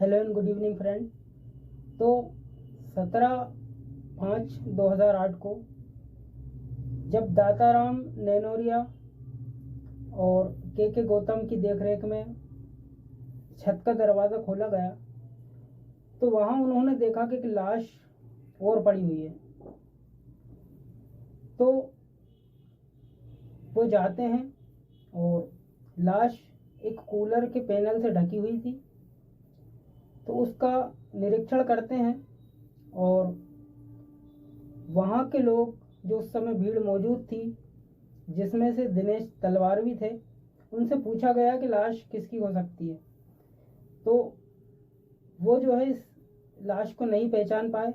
Hello and good evening friend. तो 17/5/2008 को जब दाताराम नेनोरिया और के गौतम की देखरेख में छत का दरवाज़ा खोला गया तो वहाँ उन्होंने देखा कि एक लाश और पड़ी हुई है। तो वो जाते हैं और लाश एक कूलर के पैनल से ढकी हुई थी, तो उसका निरीक्षण करते हैं और वहाँ के लोग जो उस समय भीड़ मौजूद थी, जिसमें से दिनेश तलवार भी थे, उनसे पूछा गया कि लाश किसकी हो सकती है। तो वो जो है इस लाश को नहीं पहचान पाए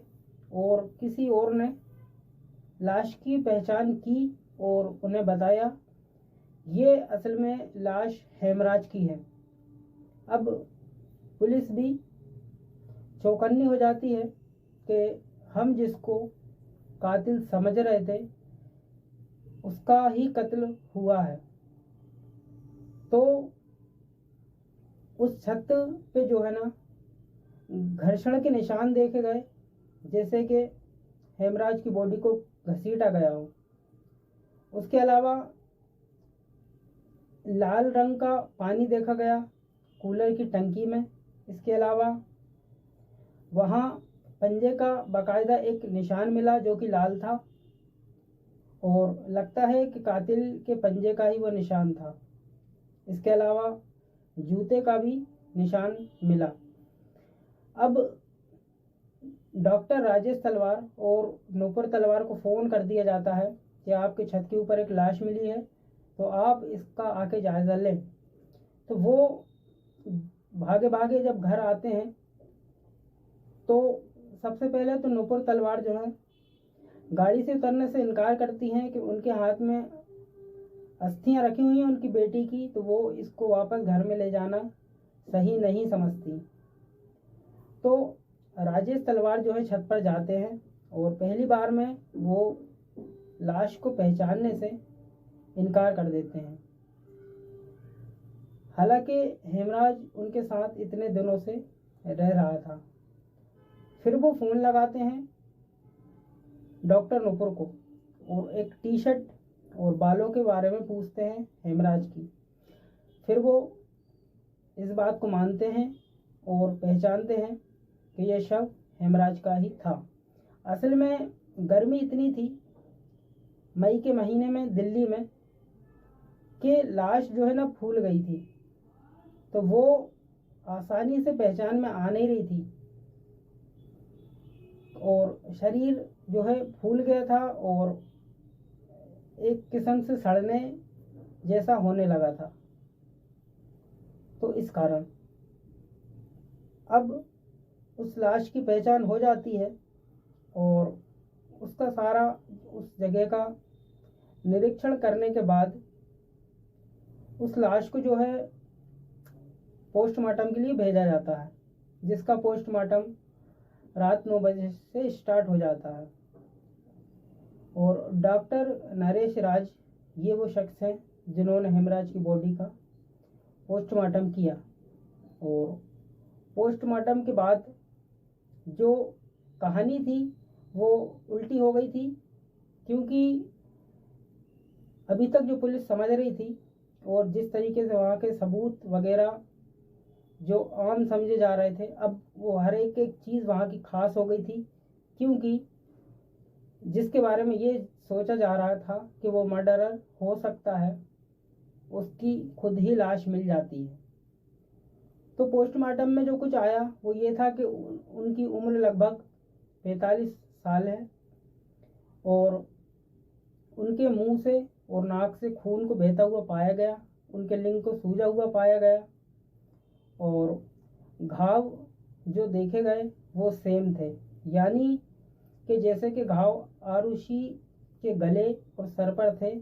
और किसी और ने लाश की पहचान की और उन्हें बताया ये असल में लाश हेमराज की है। अब पुलिस भी चौकन्नी हो जाती है कि हम जिसको कातिल समझ रहे थे उसका ही कत्ल हुआ है। तो उस छत पे जो है ना घर्षण के निशान देखे गए, जैसे कि हेमराज की बॉडी को घसीटा गया हो। उसके अलावा लाल रंग का पानी देखा गया कूलर की टंकी में। इसके अलावा वहाँ पंजे का बाकायदा एक निशान मिला जो कि लाल था और लगता है कि कातिल के पंजे का ही वो निशान था। इसके अलावा जूते का भी निशान मिला। अब डॉक्टर राजेश तलवार और नूपुर तलवार को फ़ोन कर दिया जाता है कि आपके छत के ऊपर एक लाश मिली है, तो आप इसका आके जायज़ा लें। तो वो भागे भागे जब घर आते हैं तो सबसे पहले तो नूपुर तलवार जो है गाड़ी से उतरने से इनकार करती हैं कि उनके हाथ में अस्थियां रखी हुई हैं उनकी बेटी की, तो वो इसको वापस घर में ले जाना सही नहीं समझती। तो राजेश तलवार जो है छत पर जाते हैं और पहली बार में वो लाश को पहचानने से इनकार कर देते हैं। हालांकि हेमराज उनके साथ इतने दिनों से रह रहा था। फिर वो फ़ोन लगाते हैं डॉक्टर नूपुर को और एक टी शर्ट और बालों के बारे में पूछते हैं हेमराज की। फिर वो इस बात को मानते हैं और पहचानते हैं कि यह शव हेमराज का ही था। असल में गर्मी इतनी थी मई के महीने में दिल्ली में कि लाश जो है ना फूल गई थी, तो वो आसानी से पहचान में आ नहीं रही थी और शरीर जो है फूल गया था और एक किस्म से सड़ने जैसा होने लगा था। तो इस कारण अब उस लाश की पहचान हो जाती है और उसका सारा उस जगह का निरीक्षण करने के बाद उस लाश को जो है पोस्टमार्टम के लिए भेजा जाता है, जिसका पोस्टमार्टम रात 9 बजे से स्टार्ट हो जाता है। और डॉक्टर नरेश राज ये वो शख्स हैं जिन्होंने हेमराज की बॉडी का पोस्टमार्टम किया। और पोस्टमार्टम के बाद जो कहानी थी वो उल्टी हो गई थी, क्योंकि अभी तक जो पुलिस समझ रही थी और जिस तरीके से वहाँ के सबूत वगैरह जो आम समझे जा रहे थे, अब वो हर एक चीज़ वहाँ की खास हो गई थी, क्योंकि जिसके बारे में ये सोचा जा रहा था कि वो मर्डरर हो सकता है, उसकी खुद ही लाश मिल जाती है। तो पोस्टमार्टम में जो कुछ आया वो ये था कि उनकी उम्र लगभग 45 साल है और उनके मुंह से और नाक से खून को बहता हुआ पाया गया, उनके लिंग को सूजा हुआ पाया गया और घाव जो देखे गए वो सेम थे, यानी कि जैसे कि घाव आरुषि के गले और सर पर थे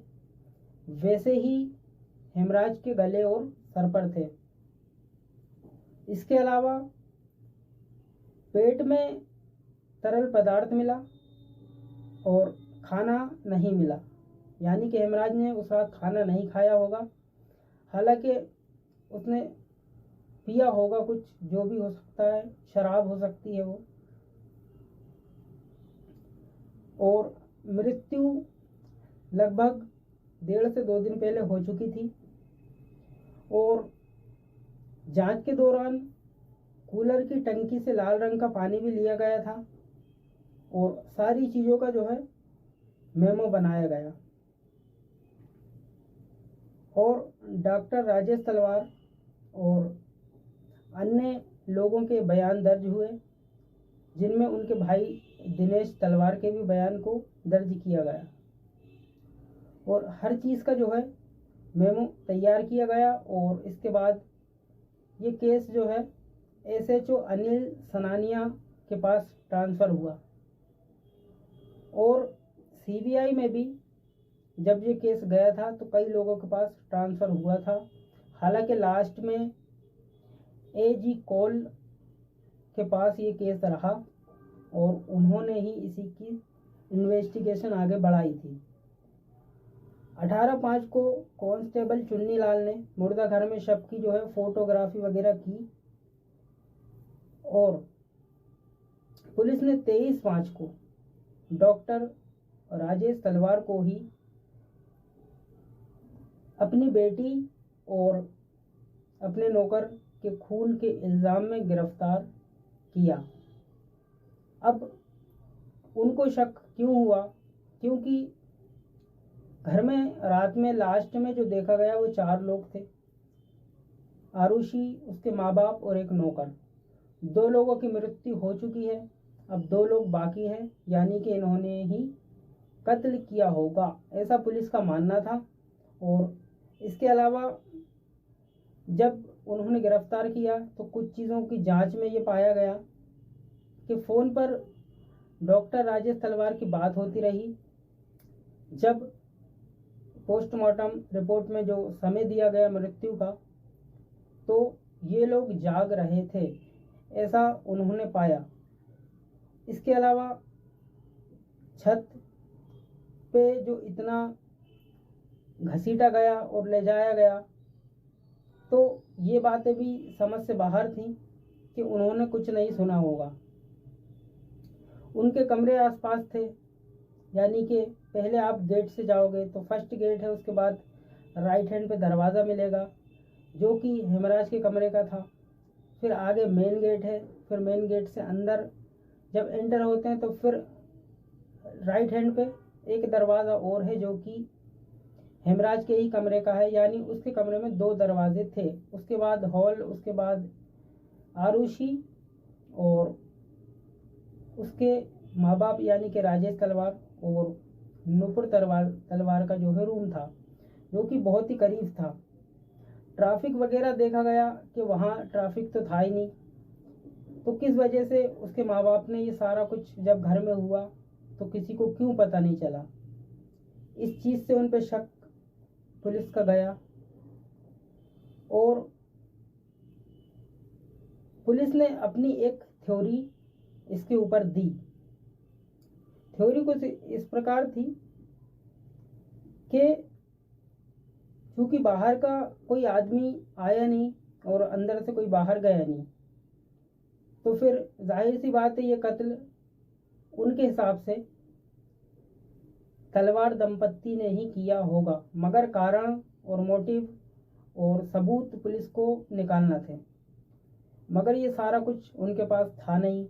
वैसे ही हेमराज के गले और सर पर थे। इसके अलावा पेट में तरल पदार्थ मिला और खाना नहीं मिला, यानी कि हेमराज ने उस रात खाना नहीं खाया होगा। हालांकि उसने पिया होगा कुछ, जो भी हो सकता है, शराब हो सकती है वो। और मृत्यु लगभग 1.5 से 2 दिन पहले हो चुकी थी। और जांच के दौरान कूलर की टंकी से लाल रंग का पानी भी लिया गया था और सारी चीज़ों का जो है मेमो बनाया गया। और डॉक्टर राजेश तलवार और अन्य लोगों के बयान दर्ज हुए, जिनमें उनके भाई दिनेश तलवार के भी बयान को दर्ज किया गया और हर चीज़ का जो है मेमो तैयार किया गया। और इसके बाद ये केस जो है SHO अनिल सनानिया के पास ट्रांसफ़र हुआ। और CBI में भी जब ये केस गया था तो कई लोगों के पास ट्रांसफ़र हुआ था। हालांकि लास्ट में AG कौल के पास ये केस रहा और उन्होंने ही इसी की इन्वेस्टिगेशन आगे बढ़ाई थी। 18/5 को कांस्टेबल चुन्नी लाल ने मुर्दा घर में शव की जो है फोटोग्राफी वगैरह की और पुलिस ने 23/5 को डॉक्टर राजेश तलवार को ही अपनी बेटी और अपने नौकर के खून के इल्ज़ाम में गिरफ्तार किया। अब उनको शक क्यों हुआ? क्योंकि घर में रात में लास्ट में जो देखा गया वो 4 लोग थे, आरुषि, उसके माँ बाप और एक नौकर। 2 लोगों की मृत्यु हो चुकी है, अब 2 लोग बाकी हैं, यानी कि इन्होंने ही कत्ल किया होगा, ऐसा पुलिस का मानना था। और इसके अलावा जब उन्होंने गिरफ्तार किया तो कुछ चीज़ों की जांच में ये पाया गया कि फ़ोन पर डॉक्टर राजेश तलवार की बात होती रही। जब पोस्टमार्टम रिपोर्ट में जो समय दिया गया मृत्यु का, तो ये लोग जाग रहे थे, ऐसा उन्होंने पाया। इसके अलावा छत पे जो इतना घसीटा गया और ले जाया गया, तो ये बातें भी समझ से बाहर थी कि उन्होंने कुछ नहीं सुना होगा। उनके कमरे आसपास थे, यानी कि पहले आप गेट से जाओगे तो फर्स्ट गेट है, उसके बाद राइट हैंड पे दरवाज़ा मिलेगा जो कि हेमराज के कमरे का था। फिर आगे मेन गेट है, फिर मेन गेट से अंदर जब एंटर होते हैं तो फिर राइट हैंड पे एक दरवाज़ा और है जो कि हेमराज के ही कमरे का है, यानी उसके कमरे में 2 दरवाजे थे। उसके बाद हॉल, उसके बाद आरुषि और उसके माँ बाप यानी कि राजेश तलवार और नुपुर तलवार का जो है रूम था, जो कि बहुत ही करीब था। ट्रैफिक वगैरह देखा गया कि वहाँ ट्रैफिक तो था ही नहीं, तो किस वजह से उसके माँ बाप ने ये सारा कुछ जब घर में हुआ तो किसी को क्यों पता नहीं चला? इस चीज़ से उन पर शक पुलिस का गया और पुलिस ने अपनी एक थ्योरी इसके ऊपर दी। थ्योरी कुछ इस प्रकार थी कि चूँकि बाहर का कोई आदमी आया नहीं और अंदर से कोई बाहर गया नहीं, तो फिर जाहिर सी बात है ये कत्ल उनके हिसाब से तलवार दंपत्ति ने ही किया होगा, मगर कारण और मोटिव और सबूत पुलिस को निकालना थे। मगर ये सारा कुछ उनके पास था नहीं,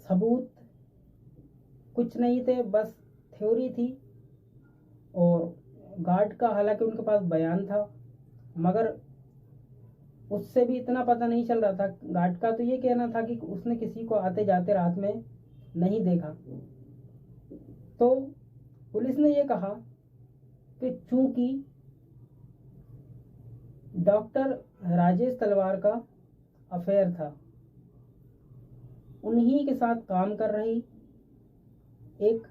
सबूत कुछ नहीं थे, बस थ्योरी थी। और गार्ड का हालांकि उनके पास बयान था, मगर उससे भी इतना पता नहीं चल रहा था। गार्ड का तो ये कहना था कि उसने किसी को आते जाते रात में नहीं देखा। तो पुलिस ने ये कहा कि चूंकि डॉक्टर राजेश तलवार का अफेयर था, उन्हीं के साथ काम कर रही एक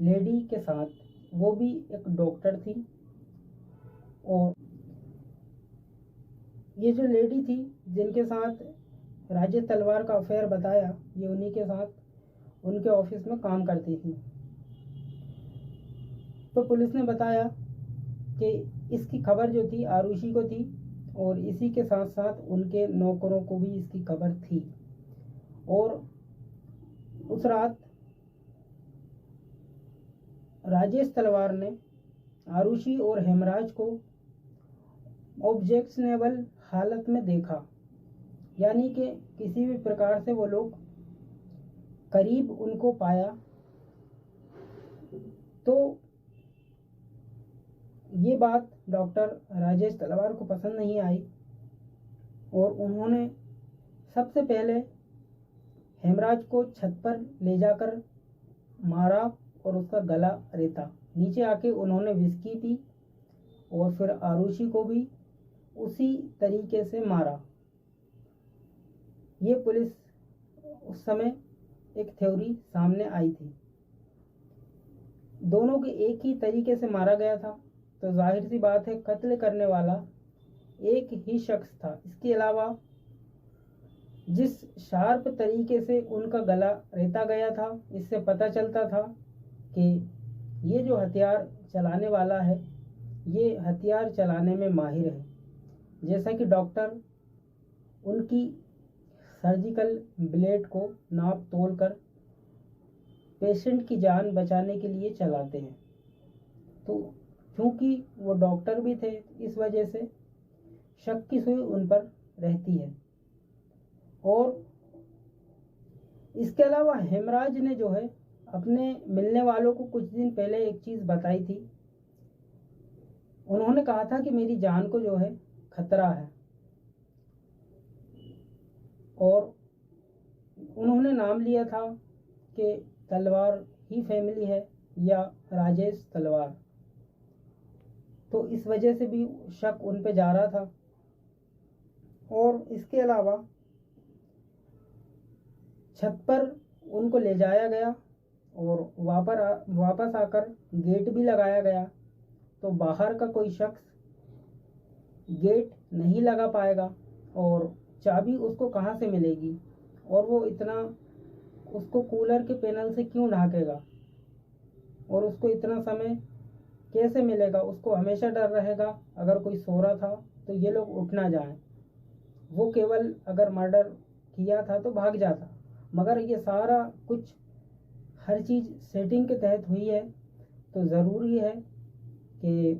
लेडी के साथ, वो भी एक डॉक्टर थी, और ये जो लेडी थी जिनके साथ राजेश तलवार का अफेयर बताया, ये उन्हीं के साथ उनके ऑफिस में काम करती थी। तो पुलिस ने बताया कि इसकी खबर जो थी आरुषि को थी और इसी के साथ साथ उनके नौकरों को भी इसकी खबर थी। और उस रात राजेश तलवार ने आरुषि और हेमराज को ऑब्जेक्शनेबल हालत में देखा, यानी कि किसी भी प्रकार से वो लोग करीब उनको पाया तो ये बात डॉक्टर राजेश तलवार को पसंद नहीं आई और उन्होंने सबसे पहले हेमराज को छत पर ले जाकर मारा और उसका गला रेता। नीचे आके उन्होंने विस्की पी और फिर आरुषि को भी उसी तरीके से मारा। ये पुलिस उस समय एक थ्योरी सामने आई थी। दोनों के एक ही तरीके से मारा गया था तो जाहिर सी बात है कत्ल करने वाला एक ही शख्स था। इसके अलावा जिस शार्प तरीके से उनका गला रेता गया था, इससे पता चलता था कि ये जो हथियार चलाने वाला है ये हथियार चलाने में माहिर है। जैसा कि डॉक्टर उनकी सर्जिकल ब्लेड को नाप तोल कर पेशेंट की जान बचाने के लिए चलाते हैं। तो क्योंकि वो डॉक्टर भी थे इस वजह से शक की सुई उन पर रहती है। और इसके अलावा हेमराज ने जो है अपने मिलने वालों को कुछ दिन पहले एक चीज़ बताई थी। उन्होंने कहा था कि मेरी जान को जो है खतरा है और उन्होंने नाम लिया था कि तलवार ही फैमिली है या राजेश तलवार। तो इस वजह से भी शक उन पे जा रहा था। और इसके अलावा छत पर उनको ले जाया गया और वापस आकर गेट भी लगाया गया तो बाहर का कोई शख्स गेट नहीं लगा पाएगा और चाबी उसको कहाँ से मिलेगी और वो इतना उसको कूलर के पैनल से क्यों ढाकेगा और उसको इतना समय कैसे मिलेगा। उसको हमेशा डर रहेगा अगर कोई सो रहा था तो ये लोग उठ ना जाएं। वो केवल अगर मर्डर किया था तो भाग जाता, मगर ये सारा कुछ हर चीज़ सेटिंग के तहत हुई है तो ज़रूरी है कि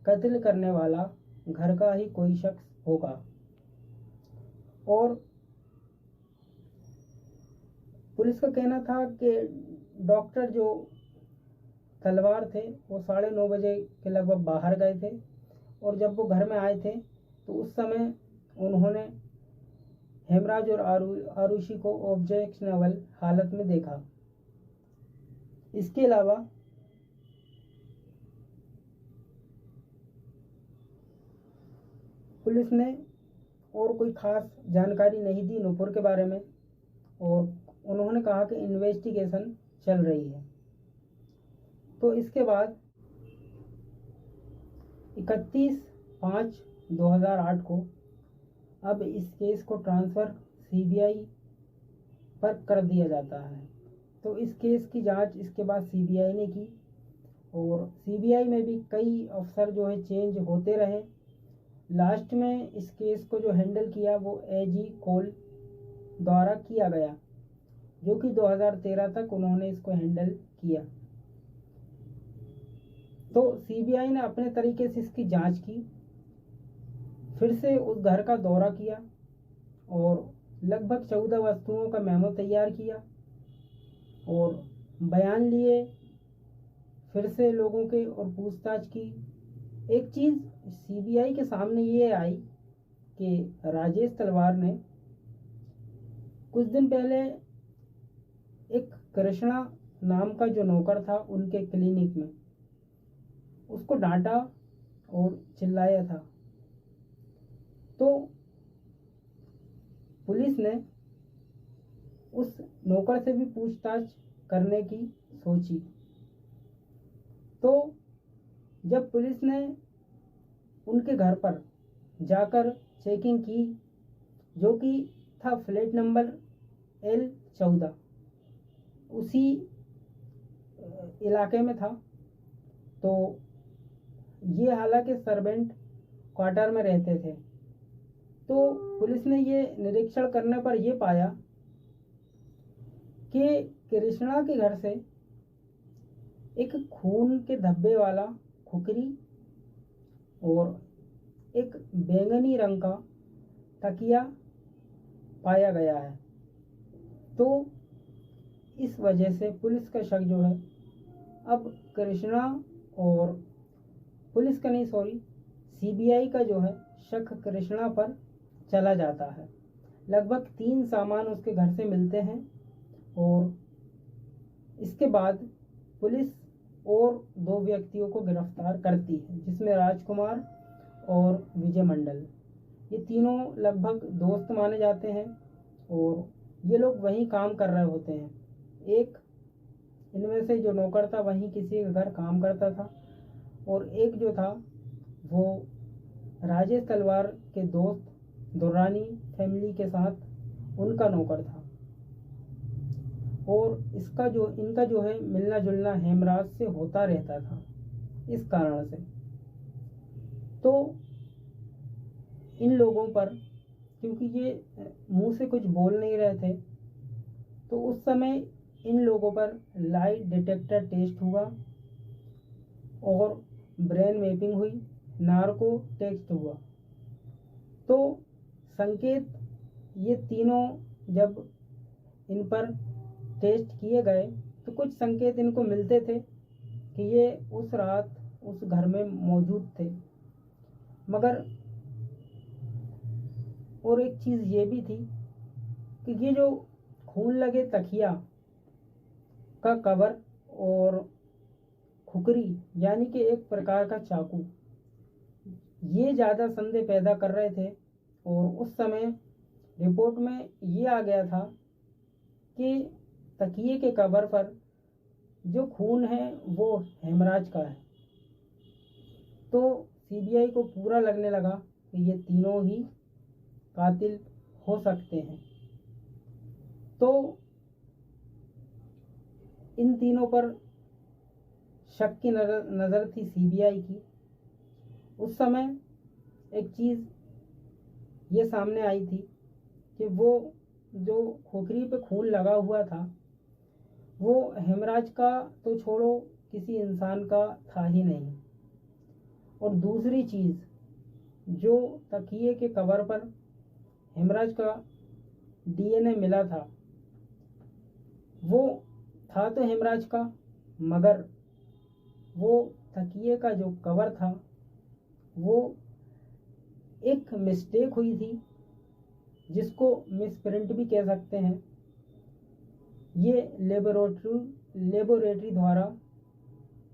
कत्ल करने वाला घर का ही कोई शख्स होगा। और पुलिस का कहना था कि डॉक्टर जो तलवार थे वो 9:30 बजे के लगभग बाहर गए थे और जब वो घर में आए थे तो उस समय उन्होंने हेमराज और आरुषि को ऑब्जेक्शनेबल हालत में देखा। इसके अलावा पुलिस ने और कोई खास जानकारी नहीं दी नूपुर के बारे में और उन्होंने कहा कि इन्वेस्टिगेशन चल रही है। तो इसके बाद 31/5/2008 को अब इस केस को ट्रांसफ़र सीबीआई पर कर दिया जाता है। तो इस केस की जांच इसके बाद सीबीआई ने की और सीबीआई में भी कई अफसर जो है चेंज होते रहे। लास्ट में इस केस को जो हैंडल किया वो एजी कोल द्वारा किया गया, जो कि 2013 तक उन्होंने इसको हैंडल किया। तो सीबीआई ने अपने तरीके से इसकी जांच की, फिर से उस घर का दौरा किया और लगभग 14 वस्तुओं का मेमो तैयार किया और बयान लिए, फिर से लोगों के और पूछताछ की। एक चीज़ सीबीआई के सामने ये आई कि राजेश तलवार ने कुछ दिन पहले एक कृष्णा नाम का जो नौकर था उनके क्लिनिक में उसको डांटा और चिल्लाया था। तो पुलिस ने उस नौकर से भी पूछताछ करने की सोची। तो जब पुलिस ने उनके घर पर जाकर चेकिंग की, जो कि था फ्लैट नंबर L14 उसी इलाके में था, तो ये हालांकि सर्वेंट क्वार्टर में रहते थे तो पुलिस ने ये निरीक्षण करने पर यह पाया कि कृष्णा के घर से एक खून के धब्बे वाला खुकरी और एक बैंगनी रंग का तकिया पाया गया है। तो इस वजह से पुलिस का शक जो है अब कृष्णा और पुलिस का नहीं सॉरी सीबीआई का जो है शक कृष्णा पर चला जाता है। लगभग 3 सामान उसके घर से मिलते हैं और इसके बाद पुलिस और 2 व्यक्तियों को गिरफ्तार करती है, जिसमें राजकुमार और विजय मंडल। ये तीनों लगभग दोस्त माने जाते हैं और ये लोग वहीं काम कर रहे होते हैं। एक इनमें से जो नौकर था वहीं किसी के घर काम करता था और एक जो था वो राजेश तलवार के दोस्त दुर्रानी फैमिली के साथ उनका नौकर था और इनका जो है मिलना जुलना हेमराज से होता रहता था। इस कारण से तो इन लोगों पर, क्योंकि ये मुंह से कुछ बोल नहीं रहे थे, तो उस समय इन लोगों पर लाई डिटेक्टर टेस्ट हुआ और ब्रेन मैपिंग हुई, नार्को टेस्ट हुआ। तो संकेत ये तीनों जब इन पर टेस्ट किए गए तो कुछ संकेत इनको मिलते थे कि ये उस रात उस घर में मौजूद थे। मगर और एक चीज़ ये भी थी कि ये जो खून लगे तकिया का कवर और खुकरी यानी कि एक प्रकार का चाकू, ये ज़्यादा संदेह पैदा कर रहे थे। और उस समय रिपोर्ट में ये आ गया था कि तकिए के कवर पर जो खून है वो हेमराज का है। तो सीबीआई को पूरा लगने लगा कि ये तीनों ही कातिल हो सकते हैं। तो इन तीनों पर शक की नज़र थी सीबीआई की। उस समय एक चीज़ ये सामने आई थी कि वो जो खोखरी पे खून लगा हुआ था वो हेमराज का तो छोड़ो किसी इंसान का था ही नहीं। और दूसरी चीज़, जो तकिए के कवर पर हेमराज का डीएनए मिला था वो था तो हेमराज का, मगर वो तकिए का जो कवर था वो एक मिस्टेक हुई थी, जिसको मिसप्रिंट भी कह सकते हैं। ये लेबोरेटरी द्वारा,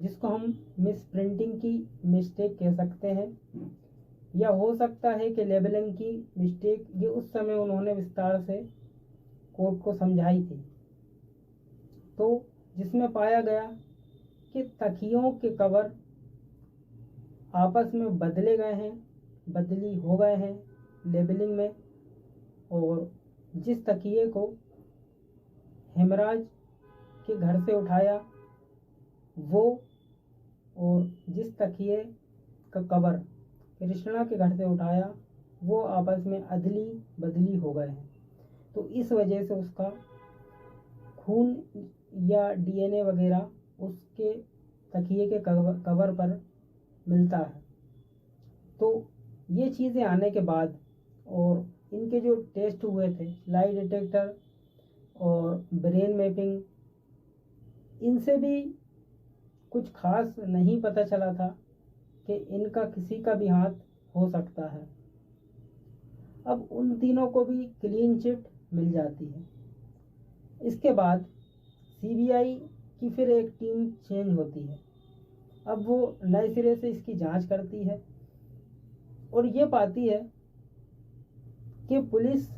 जिसको हम मिसप्रिंटिंग की मिस्टेक कह सकते हैं, या हो सकता है कि लेबलिंग की मिस्टेक, ये उस समय उन्होंने विस्तार से कोर्ट को समझाई थी। तो जिसमें पाया गया कि तकियों के कवर आपस में बदली हो गए हैं लेबलिंग में, और जिस तकिए को हेमराज के घर से उठाया वो, और जिस तकिए का कवर कृष्णा के घर से उठाया वो आपस में अदली बदली हो गए हैं। तो इस वजह से उसका खून या डीएनए वगैरह उसके तकिए के कवर पर मिलता है। तो ये चीज़ें आने के बाद और इनके जो टेस्ट हुए थे, लाई डिटेक्टर और ब्रेन मैपिंग, इनसे भी कुछ खास नहीं पता चला था कि इनका किसी का भी हाथ हो सकता है। अब उन तीनों को भी क्लीन चिट मिल जाती है। इसके बाद सीबीआई की फिर एक टीम चेंज होती है। अब वो नए सिरे से इसकी जांच करती है और ये पाती है कि पुलिस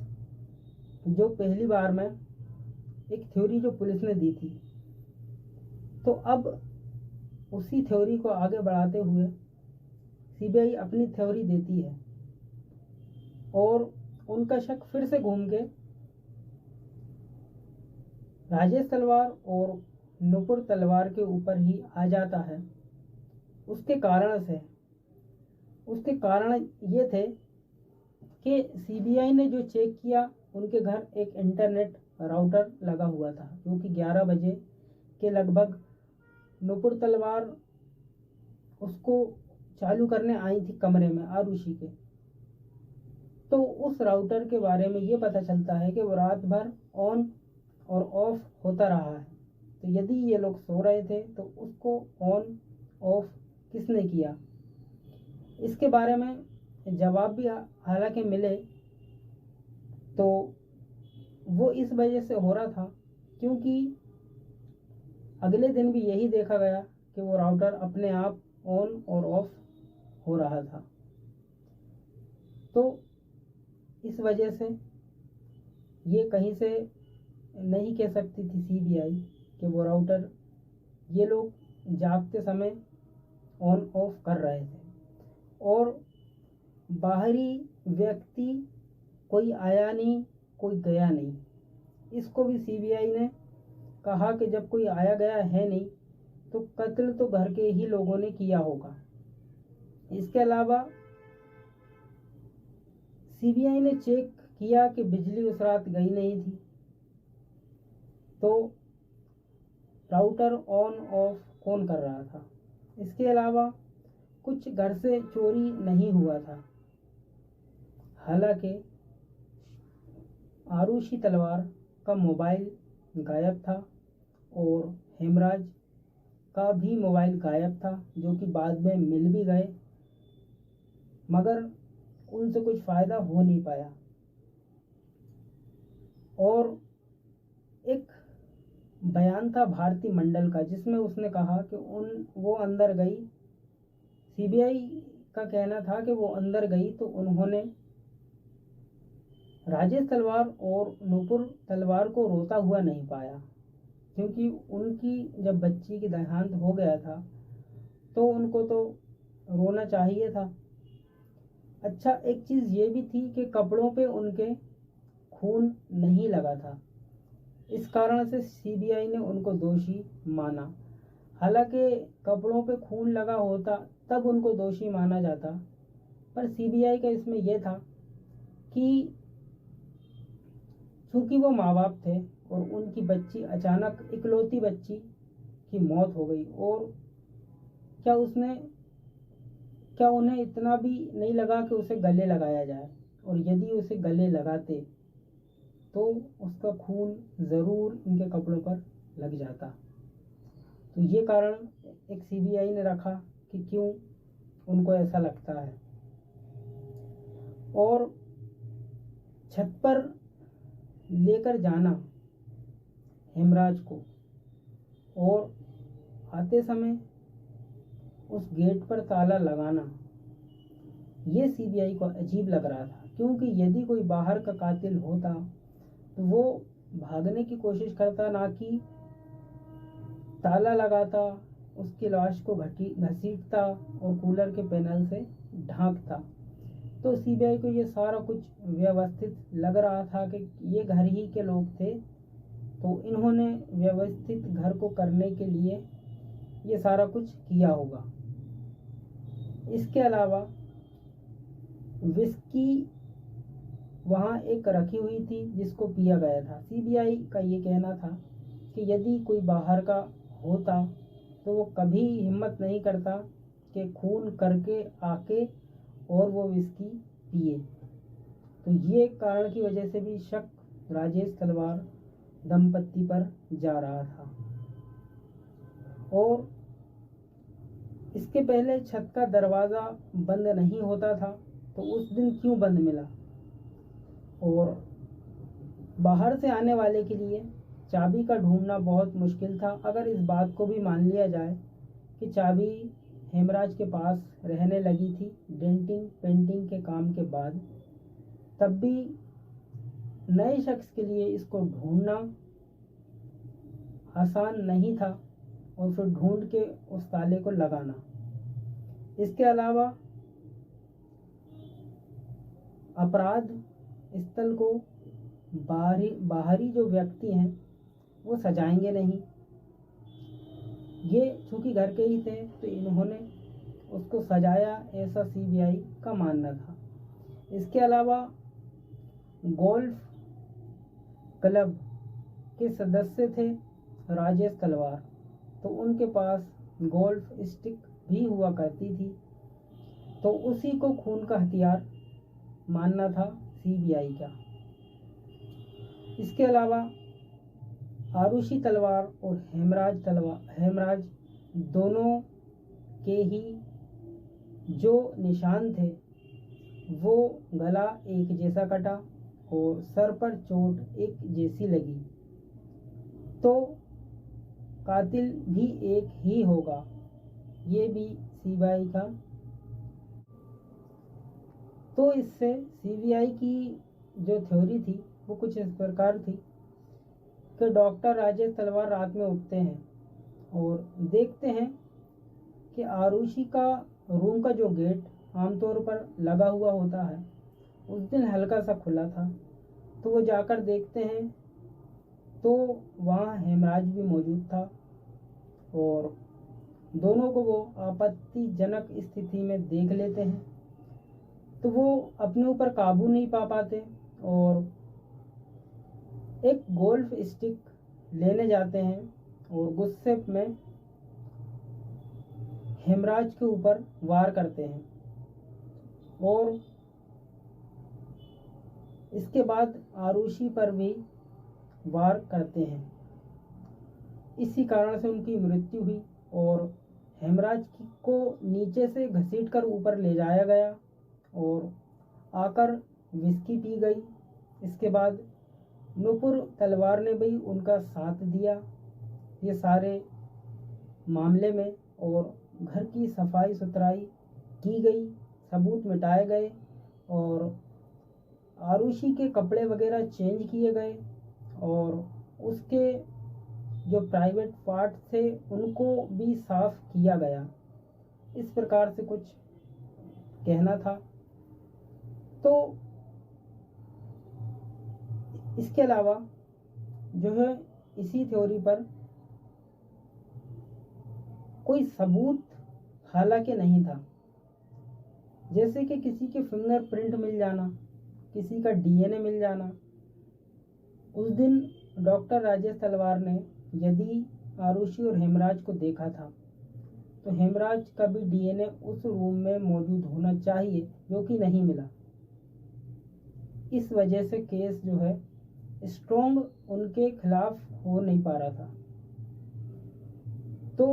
जो पहली बार में एक थ्योरी जो पुलिस ने दी थी, तो अब उसी थ्योरी को आगे बढ़ाते हुए सीबीआई अपनी थ्योरी देती है और उनका शक फिर से घूम के राजेश तलवार और नुपुर तलवार के ऊपर ही आ जाता है। उसके कारण ये थे कि सीबीआई ने जो चेक किया उनके घर एक इंटरनेट राउटर लगा हुआ था, जो कि 11 बजे के लगभग नुपुर तलवार उसको चालू करने आई थी कमरे में आरुषि के। तो उस राउटर के बारे में ये पता चलता है कि वो रात भर ऑन और ऑफ होता रहा है। तो यदि ये लोग सो रहे थे तो उसको ऑन ऑफ किसने किया, इसके बारे में जवाब भी हालांकि मिले। तो वो इस वजह से हो रहा था क्योंकि अगले दिन भी यही देखा गया कि वो राउटर अपने आप ऑन और ऑफ हो रहा था। तो इस वजह से ये कहीं से नहीं कह सकती थी सीबीआई कि वो राउटर ये लोग जागते समय ऑन ऑफ कर रहे थे। और बाहरी व्यक्ति कोई आया नहीं, कोई गया नहीं। इसको भी सीबीआई ने कहा कि जब कोई आया गया है नहीं तो कत्ल तो घर के ही लोगों ने किया होगा। इसके अलावा सीबीआई ने चेक किया कि बिजली उस रात गई नहीं थी, तो राउटर ऑन ऑफ कौन कर रहा था। इसके अलावा कुछ घर से चोरी नहीं हुआ था। हालांकि आरुषि तलवार का मोबाइल गायब था और हेमराज का भी मोबाइल गायब था, जो कि बाद में मिल भी गए, मगर उनसे कुछ फ़ायदा हो नहीं पाया। और एक बयान था भारती मंडल का जिसमें उसने कहा कि वो अंदर गई। सीबीआई का कहना था कि वो अंदर गई तो उन्होंने राजेश तलवार और नुपुर तलवार को रोता हुआ नहीं पाया, क्योंकि उनकी जब बच्ची की देहांत हो गया था तो उनको तो रोना चाहिए था। अच्छा, एक चीज़ ये भी थी कि कपड़ों पे उनके खून नहीं लगा था, इस कारण से सीबीआई ने उनको दोषी माना। हालांकि कपड़ों पे खून लगा होता तब उनको दोषी माना जाता, पर सीबीआई का इसमें यह था कि चूंकि वो माँ बाप थे और उनकी बच्ची अचानक इकलौती बच्ची की मौत हो गई, और क्या उन्हें इतना भी नहीं लगा कि उसे गले लगाया जाए, और यदि उसे गले लगाते तो उसका खून ज़रूर उनके कपड़ों पर लग जाता। तो ये कारण एक सीबीआई ने रखा कि क्यों उनको ऐसा लगता है। और छत पर लेकर जाना हेमराज को और आते समय उस गेट पर ताला लगाना, ये सीबीआई को अजीब लग रहा था, क्योंकि यदि कोई बाहर का कातिल होता तो वो भागने की कोशिश करता, ना कि ताला लगाता, उसकी लाश को घसीटता और कूलर के पैनल से ढांकता। तो सीबीआई को ये सारा कुछ व्यवस्थित लग रहा था कि ये घर ही के लोग थे, तो इन्होंने व्यवस्थित घर को करने के लिए ये सारा कुछ किया होगा। इसके अलावा विस्की वहाँ एक रखी हुई थी जिसको पिया गया था। सीबीआई का ये कहना था कि यदि कोई बाहर का होता तो वो कभी हिम्मत नहीं करता कि खून करके आके और वो विस्की पिए। तो ये कारण की वजह से भी शक राजेश तलवार दंपत्ति पर जा रहा था। और इसके पहले छत का दरवाज़ा बंद नहीं होता था, तो उस दिन क्यों बंद मिला। और बाहर से आने वाले के लिए चाबी का ढूंढना बहुत मुश्किल था। अगर इस बात को भी मान लिया जाए कि चाबी हेमराज के पास रहने लगी थी डेंटिंग पेंटिंग के काम के बाद, तब भी नए शख्स के लिए इसको ढूंढना आसान नहीं था और फिर ढूंढ के उस ताले को लगाना। इसके अलावा अपराध स्थल को बाहरी जो व्यक्ति हैं वो सजाएंगे नहीं। ये चूंकि घर के ही थे तो इन्होंने उसको सजाया, ऐसा सीबीआई का मानना था। इसके अलावा गोल्फ क्लब के सदस्य थे राजेश तलवार, तो उनके पास गोल्फ स्टिक भी हुआ करती थी, तो उसी को खून का हथियार मानना था सीबीआई का। इसके अलावा आरुषि तलवार और हेमराज दोनों के ही जो निशान थे वो गला एक जैसा कटा और सर पर चोट एक जैसी लगी, तो कातिल भी एक ही होगा, ये भी सीबीआई का। तो इससे सीबीआई की जो थ्योरी थी वो कुछ इस प्रकार थी कि डॉक्टर राजेश तलवार रात में उठते हैं और देखते हैं कि आरुषि का रूम का जो गेट आमतौर पर लगा हुआ होता है उस दिन हल्का सा खुला था, तो वो जाकर देखते हैं तो वहाँ हेमराज भी मौजूद था और दोनों को वो आपत्तिजनक स्थिति में देख लेते हैं, तो वो अपने ऊपर काबू नहीं पा पाते और एक गोल्फ स्टिक लेने जाते हैं और गुस्से में हेमराज के ऊपर वार करते हैं और इसके बाद आरुषि पर भी वार करते हैं। इसी कारण से उनकी मृत्यु हुई और हेमराज को नीचे से घसीटकर ऊपर ले जाया गया और आकर विस्की पी गई। इसके बाद नुपुर तलवार ने भी उनका साथ दिया ये सारे मामले में और घर की सफाई सुथराई की गई, सबूत मिटाए गए और आरुषि के कपड़े वगैरह चेंज किए गए और उसके जो प्राइवेट पार्ट थे उनको भी साफ किया गया। इस प्रकार से कुछ कहना था। तो इसके अलावा जो है इसी थ्योरी पर कोई सबूत हालांकि नहीं था, जैसे कि किसी के फिंगरप्रिंट मिल जाना, किसी का डीएनए मिल जाना। उस दिन डॉक्टर राजेश तलवार ने यदि आरुषि और हेमराज को देखा था तो हेमराज का भी डीएनए उस रूम में मौजूद होना चाहिए, जो कि नहीं मिला। इस वजह से केस जो है स्ट्रॉन्ग उनके खिलाफ हो नहीं पा रहा था। तो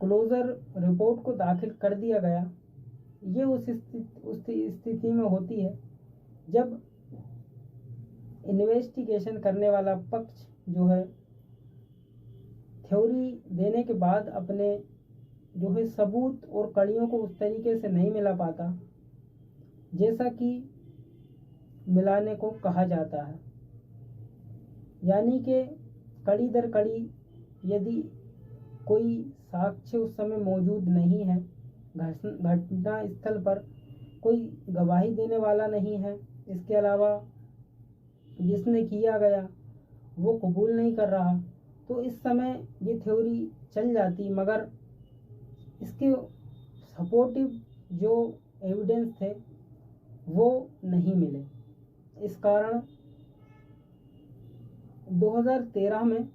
क्लोजर रिपोर्ट को दाखिल कर दिया गया। ये उस स्थिति में होती है जब इन्वेस्टिगेशन करने वाला पक्ष जो है थ्योरी देने के बाद अपने जो है सबूत और कड़ियों को उस तरीके से नहीं मिला पाता जैसा कि मिलाने को कहा जाता है, यानी कि कड़ी दर कड़ी यदि कोई साक्ष्य उस समय मौजूद नहीं है, घटना स्थल पर कोई गवाही देने वाला नहीं है, इसके अलावा जिसने किया गया वो कबूल नहीं कर रहा, तो इस समय ये थ्योरी चल जाती, मगर इसके सपोर्टिव जो एविडेंस थे वो नहीं मिले। इस कारण 2013 में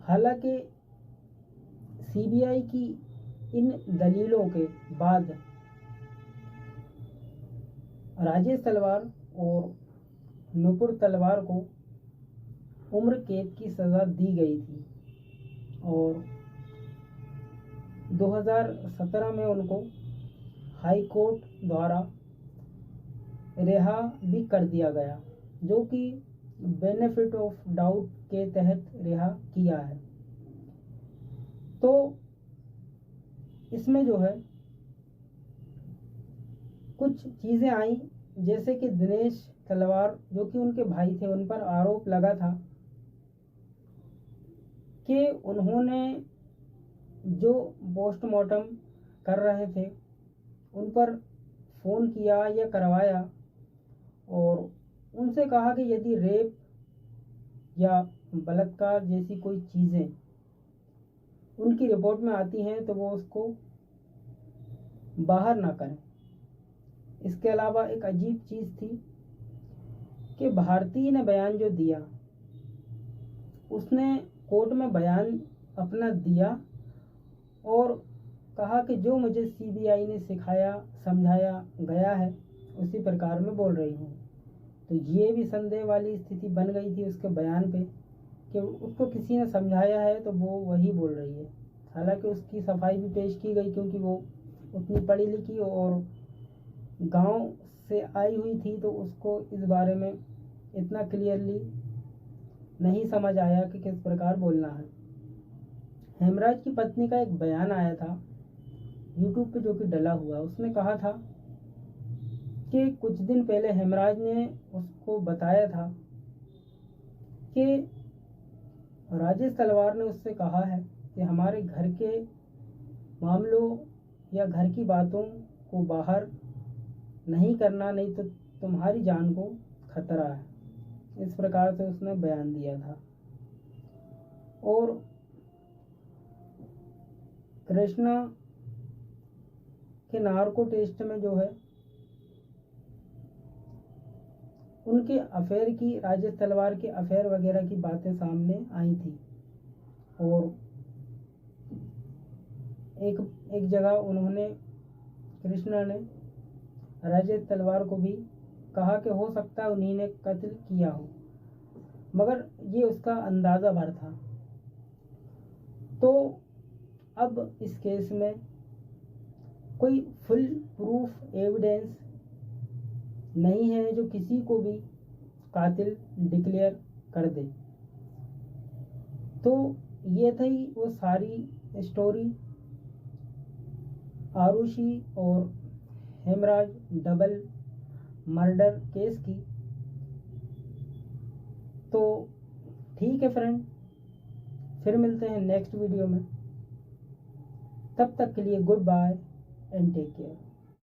हालांकि सीबीआई की इन दलीलों के बाद राजेश तलवार और नुपुर तलवार को उम्र कैद की सज़ा दी गई थी और 2017 में उनको हाई कोर्ट द्वारा रिहा भी कर दिया गया, जो कि बेनिफिट ऑफ डाउट के तहत रिहा किया है। तो इसमें जो है कुछ चीज़ें आई, जैसे कि दिनेश तलवार जो कि उनके भाई थे, उन पर आरोप लगा था कि उन्होंने जो पोस्टमार्टम कर रहे थे उन पर फ़ोन किया या करवाया और उनसे कहा कि यदि रेप या बलात्कार जैसी कोई चीज़ें उनकी रिपोर्ट में आती हैं तो वो उसको बाहर ना करें। इसके अलावा एक अजीब चीज़ थी कि भारती ने बयान जो दिया, उसने कोर्ट में बयान अपना दिया और कहा कि जो मुझे सीबीआई ने सिखाया समझाया गया है उसी प्रकार मैं बोल रही हूँ। तो ये भी संदेह वाली स्थिति बन गई थी उसके बयान पे कि उसको किसी ने समझाया है तो वो वही बोल रही है। हालांकि उसकी सफाई भी पेश की गई क्योंकि वो उतनी पढ़ी लिखी और गांव से आई हुई थी, तो उसको इस बारे में इतना क्लियरली नहीं समझ आया कि किस प्रकार बोलना है। हेमराज की पत्नी का एक बयान आया था यूट्यूब पे जो कि डला हुआ, उसने कहा था कि कुछ दिन पहले हेमराज ने उसको बताया था कि राजेश तलवार ने उससे कहा है कि हमारे घर के मामलों या घर की बातों को बाहर नहीं करना, नहीं तो तुम्हारी जान को खतरा है। इस प्रकार से उसने बयान दिया था। और कृष्णा के नार्को टेस्ट में जो है उनके अफेयर की, राजेश तलवार के अफेयर वगैरह की बातें सामने आई थी। और एक जगह उन्होंने, कृष्णा ने राजेश तलवार को भी कहा कि हो सकता है उन्हीं ने कत्ल किया हो, मगर ये उसका अंदाज़ा भर था। तो अब इस केस में कोई फुल प्रूफ एविडेंस नहीं है जो किसी को भी कातिल डिक्लेयर कर दे। तो ये थी वो सारी स्टोरी आरुषि और हेमराज डबल मर्डर केस की। तो ठीक है फ्रेंड, फिर मिलते हैं नेक्स्ट वीडियो में। तब तक के लिए goodbye and take care.